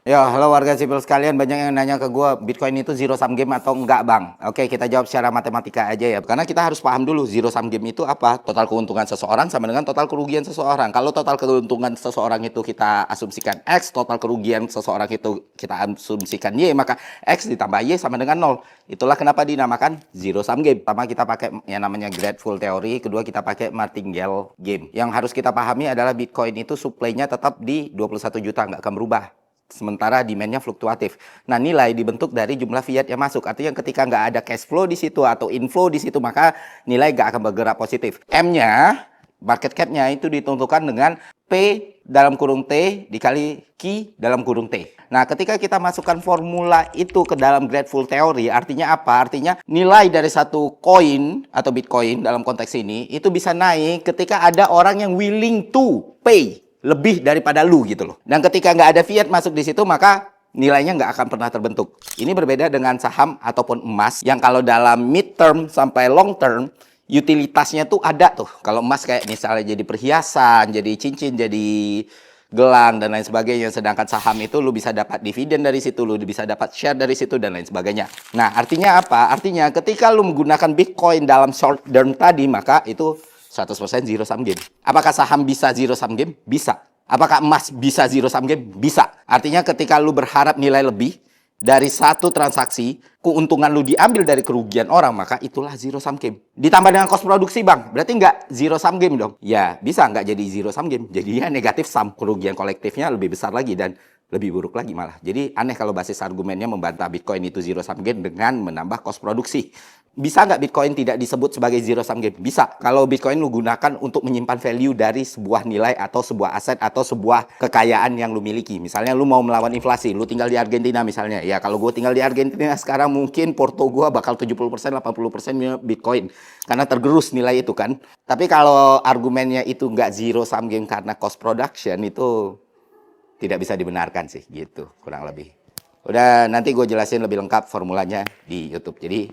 Ya, halo warga sipil sekalian, banyak yang nanya ke gue, Bitcoin itu zero sum game atau enggak, Bang? Oke, kita jawab secara matematika aja ya. Karena kita harus paham dulu, zero sum game itu apa? Total keuntungan seseorang sama dengan total kerugian seseorang. Kalau total keuntungan seseorang itu kita asumsikan X, total kerugian seseorang itu kita asumsikan Y, maka X ditambah Y sama dengan 0. Itulah kenapa dinamakan zero sum game. Pertama kita pakai yang namanya grateful theory, kedua kita pakai martingale game. Yang harus kita pahami adalah Bitcoin itu supply-nya tetap di 21 juta, nggak akan berubah. Sementara demand-nya fluktuatif. Nah, nilai dibentuk dari jumlah fiat yang masuk. Artinya ketika nggak ada cash flow di situ atau inflow di situ, maka nilai nggak akan bergerak positif. M-nya, market cap-nya itu ditentukan dengan P dalam kurung T dikali Q dalam kurung T. Nah, ketika kita masukkan formula itu ke dalam grateful theory, artinya apa? Artinya nilai dari satu koin atau Bitcoin dalam konteks ini, itu bisa naik ketika ada orang yang willing to pay lebih daripada lu gitu loh. Dan ketika nggak ada fiat masuk di situ, maka nilainya nggak akan pernah terbentuk. Ini berbeda dengan saham ataupun emas yang kalau dalam mid term sampai long term utilitasnya tuh ada tuh. Kalau emas kayak misalnya jadi perhiasan, jadi cincin, jadi gelang dan lain sebagainya. Sedangkan saham itu lu bisa dapat dividen dari situ, lu bisa dapat share dari situ dan lain sebagainya. Nah, artinya apa? Artinya ketika lu menggunakan Bitcoin dalam short term tadi, maka itu 100% zero sum game. Apakah saham bisa zero sum game? Bisa. Apakah emas bisa zero sum game? Bisa. Artinya ketika lu berharap nilai lebih dari satu transaksi, keuntungan lu diambil dari kerugian orang, maka itulah zero sum game. Ditambah dengan cost produksi, Bang. Berarti nggak zero sum game dong? Ya, bisa nggak jadi zero sum game. Jadinya negatif sum. Kerugian kolektifnya lebih besar lagi dan lebih buruk lagi malah. Jadi aneh kalau basis argumennya membantah Bitcoin itu zero sum game dengan menambah cost produksi. Bisa nggak Bitcoin tidak disebut sebagai zero sum game? Bisa. Kalau Bitcoin lu gunakan untuk menyimpan value dari sebuah nilai atau sebuah aset atau sebuah kekayaan yang lu miliki. Misalnya lu mau melawan inflasi, lu tinggal di Argentina misalnya. Ya kalau gue tinggal di Argentina sekarang mungkin porto gue bakal 70%, 80% Bitcoin. Karena tergerus nilai itu kan. Tapi kalau argumennya itu nggak zero sum game karena cost production, itu tidak bisa dibenarkan sih gitu kurang lebih. Udah nanti gue jelasin lebih lengkap formulanya di YouTube. Jadi